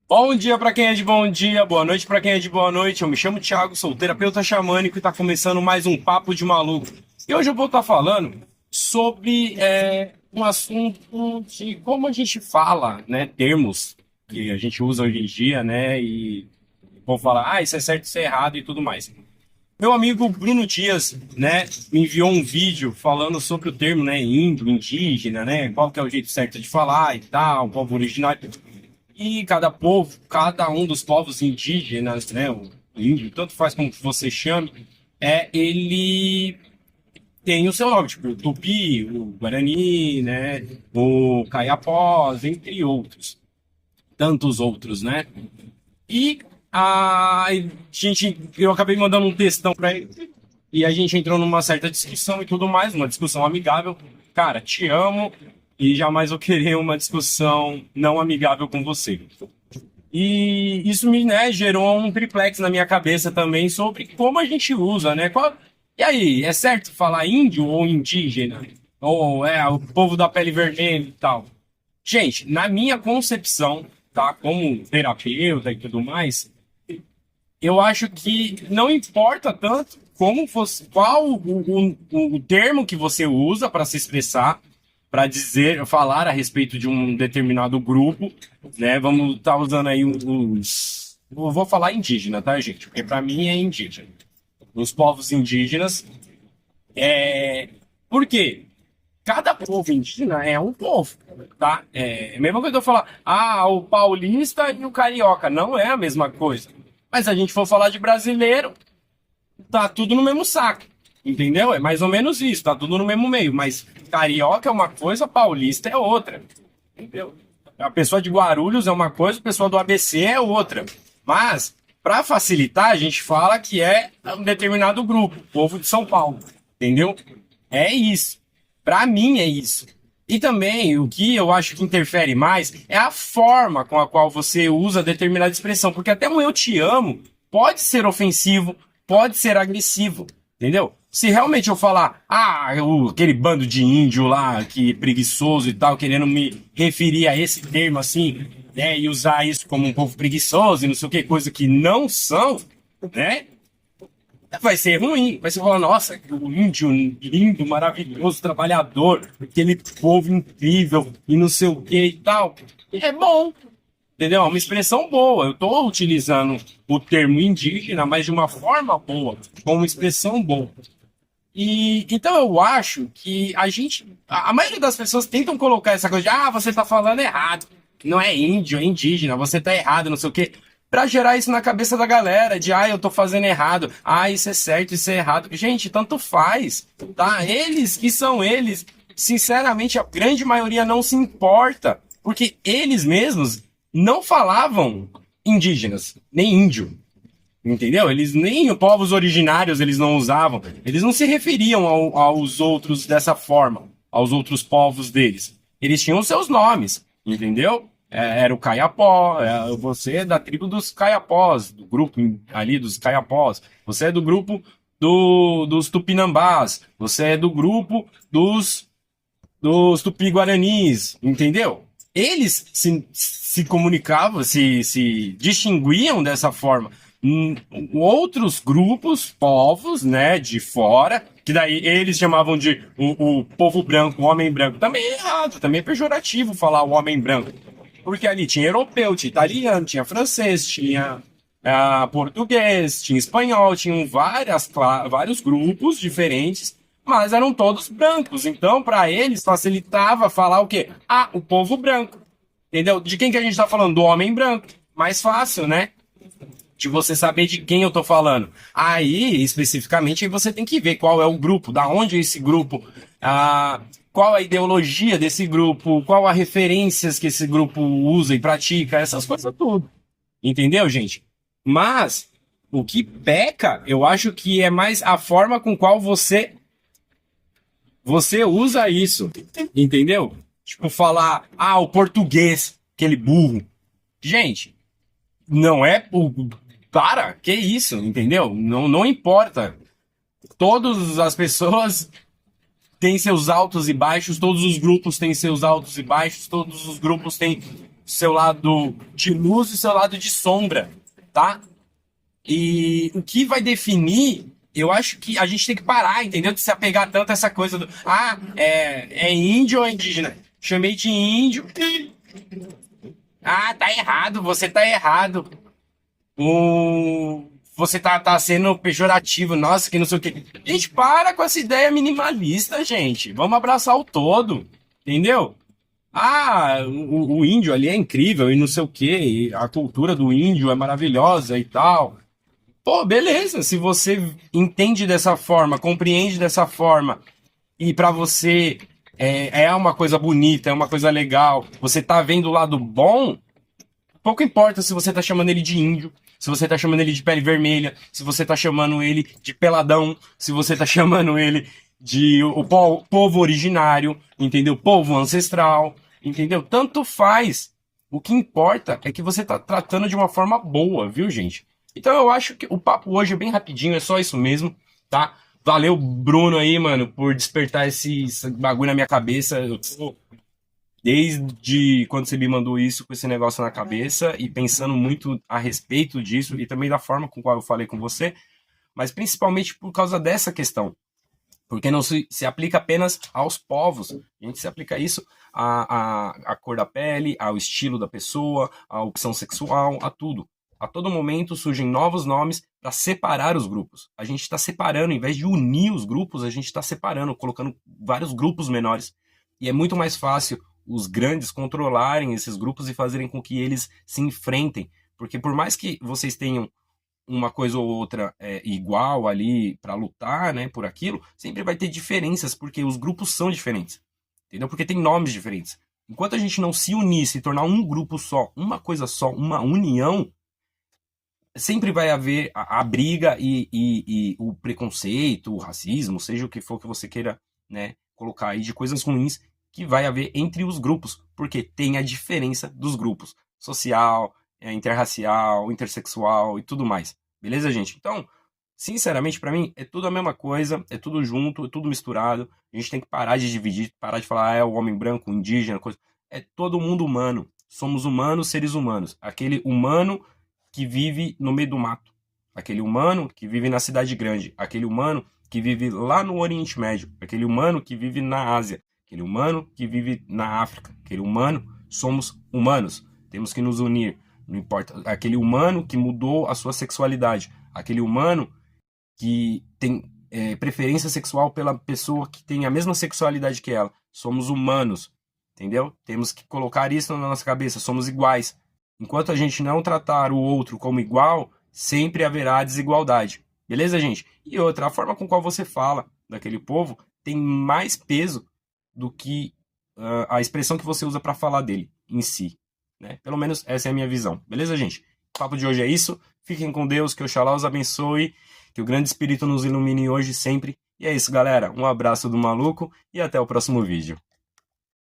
Bom dia para quem é de bom dia, boa noite para quem é de boa noite. Eu me chamo Thiago, sou terapeuta xamânico e está começando mais um Papo de Maluco. E hoje eu vou estar falando sobre um assunto de como a gente fala, né, termos que a gente usa hoje em dia, né, e vou falar, isso é certo, isso é errado e tudo mais. Meu amigo Bruno Dias, né, me enviou um vídeo falando sobre o termo, né, índio, indígena, né, qual que é o jeito certo de falar e tal, povo originário. E cada povo, cada um dos povos indígenas, né, o índio, tanto faz como você chame, ele tem o seu nome, tipo o Tupi, o Guarani, né, o Caiapós, entre outros, tantos outros, né? E eu acabei mandando um textão para ele e a gente entrou numa certa discussão e tudo mais, uma discussão amigável. Cara, te amo e jamais vou querer uma discussão não amigável com você. E isso me, né, gerou um triplex na minha cabeça também sobre como a gente usa, né? E aí, é certo falar índio ou indígena? Ou o povo da pele vermelha e tal? Gente, na minha concepção, tá, como terapeuta e tudo mais, eu acho que não importa tanto como fosse, qual o termo que você usa para se expressar, para dizer, falar a respeito de um determinado grupo, né? Vamos estar usando aí os. Eu vou falar indígena, tá, gente? Porque para mim é indígena. Os povos indígenas. Por quê? Cada povo indígena é um povo, tá? É a mesma coisa que eu falar, o paulista e o carioca. Não é a mesma coisa. Mas se a gente for falar de brasileiro, tá tudo no mesmo saco. Entendeu? É mais ou menos isso, tá tudo no mesmo meio. Mas carioca é uma coisa, paulista é outra. Entendeu? A pessoa de Guarulhos é uma coisa, a pessoa do ABC é outra. Mas, para facilitar, a gente fala que é um determinado grupo, povo de São Paulo. Entendeu? É isso. Para mim é isso. E também o que eu acho que interfere mais é a forma com a qual você usa determinada expressão. Porque até um eu te amo pode ser ofensivo, pode ser agressivo. Entendeu? Se realmente eu falar, aquele bando de índio lá, que preguiçoso e tal, querendo me referir a esse termo assim, né, e usar isso como um povo preguiçoso e não sei o que, coisa que não são, né? Vai ser ruim. Vai ser falar, nossa, o índio lindo, maravilhoso, trabalhador, aquele povo incrível e não sei o que e tal. É bom, entendeu? É uma expressão boa. Eu estou utilizando o termo indígena, mas de uma forma boa, com uma expressão boa. E então eu acho que a maioria das pessoas tentam colocar essa coisa de, você tá falando errado, não é índio, é indígena, você tá errado, não sei o quê, pra gerar isso na cabeça da galera, de, eu tô fazendo errado, isso é certo, isso é errado. Gente, tanto faz, tá? Eles que são eles, sinceramente, a grande maioria não se importa, porque eles mesmos não falavam indígenas, nem índio. Entendeu? Eles nem os povos originários eles não usavam. Eles não se referiam aos outros dessa forma, aos outros povos deles. Eles tinham seus nomes, entendeu? Era o Caiapó, você é da tribo dos Caiapós, do grupo ali dos Caiapós. Você é do grupo dos Tupinambás. Você é do grupo dos Tupi-Guaranis, entendeu? Eles se comunicavam, se distinguiam dessa forma. Outros grupos, povos, né, de fora, que daí eles chamavam de o povo branco, o homem branco. Também é errado, também é pejorativo falar o homem branco. Porque ali tinha europeu, tinha italiano, tinha francês, tinha português, tinha espanhol, tinham vários grupos diferentes, mas eram todos brancos. Então, para eles, facilitava falar o quê? O povo branco. Entendeu? De quem que a gente está falando? Do homem branco. Mais fácil, né? De você saber de quem eu tô falando. Aí, especificamente, você tem que ver qual é o grupo, da onde é esse grupo, qual a ideologia desse grupo, qual as referências que esse grupo usa e pratica, essas coisas tudo. Entendeu, gente? Mas o que peca, eu acho que é mais a forma com qual você usa isso. Entendeu? Tipo, falar, o português, aquele burro. Gente, não é para, que isso, entendeu? Não, não importa. Todas as pessoas têm seus altos e baixos, todos os grupos têm seus altos e baixos, todos os grupos têm seu lado de luz e seu lado de sombra, tá? E o que vai definir, eu acho que a gente tem que parar, entendeu? De se apegar tanto a essa coisa do, é índio ou é indígena? Chamei de índio. Ah, tá errado, você tá errado. Você tá sendo pejorativo, nossa, que não sei o quê. Gente, para com essa ideia minimalista, gente. Vamos abraçar o todo, entendeu? Ah, o índio ali é incrível e não sei o quê, e a cultura do índio é maravilhosa e tal. Pô, beleza, se você entende dessa forma, compreende dessa forma, e pra você é uma coisa bonita, é uma coisa legal, você tá vendo o lado bom, pouco importa se você tá chamando ele de índio, se você tá chamando ele de pele vermelha, se você tá chamando ele de peladão, se você tá chamando ele de povo originário, entendeu? Povo ancestral, entendeu? Tanto faz. O que importa é que você tá tratando de uma forma boa, viu, gente? Então eu acho que o papo hoje é bem rapidinho, é só isso mesmo, tá? Valeu, Bruno, aí, mano, por despertar esse bagulho na minha cabeça. Eu tô desde quando você me mandou isso com esse negócio na cabeça e pensando muito a respeito disso e também da forma com qual eu falei com você, mas principalmente por causa dessa questão. Porque não se aplica apenas aos povos. A gente se aplica isso à cor da pele, ao estilo da pessoa, à opção sexual, a tudo. A todo momento surgem novos nomes para separar os grupos. A gente está separando, em vez de unir os grupos, a gente está separando, colocando vários grupos menores. E é muito mais fácil os grandes controlarem esses grupos e fazerem com que eles se enfrentem. Porque por mais que vocês tenham uma coisa ou outra igual ali para lutar, né, por aquilo, sempre vai ter diferenças, porque os grupos são diferentes, entendeu? Porque tem nomes diferentes. Enquanto a gente não se unir, se tornar um grupo só, uma coisa só, uma união, sempre vai haver a briga e o preconceito, o racismo, seja o que for que você queira, né, colocar aí de coisas ruins que vai haver entre os grupos, porque tem a diferença dos grupos, social, interracial, intersexual e tudo mais. Beleza, gente? Então, sinceramente, pra mim, é tudo a mesma coisa, é tudo junto, é tudo misturado. A gente tem que parar de dividir, parar de falar, é o homem branco, o indígena, coisa. É todo mundo humano. Somos humanos, seres humanos. Aquele humano que vive no meio do mato. Aquele humano que vive na cidade grande. Aquele humano que vive lá no Oriente Médio. Aquele humano que vive na Ásia. Aquele humano que vive na África. Aquele humano, somos humanos. Temos que nos unir. Não importa. Aquele humano que mudou a sua sexualidade. Aquele humano que tem preferência sexual pela pessoa que tem a mesma sexualidade que ela. Somos humanos. Entendeu? Temos que colocar isso na nossa cabeça. Somos iguais. Enquanto a gente não tratar o outro como igual, sempre haverá desigualdade. Beleza, gente? E outra, a forma com qual você fala daquele povo tem mais peso do que a expressão que você usa para falar dele em si. Né? Pelo menos essa é a minha visão. Beleza, gente? O papo de hoje é isso. Fiquem com Deus, que Oxalá os abençoe, que o grande Espírito nos ilumine hoje e sempre. E é isso, galera. Um abraço do maluco e até o próximo vídeo.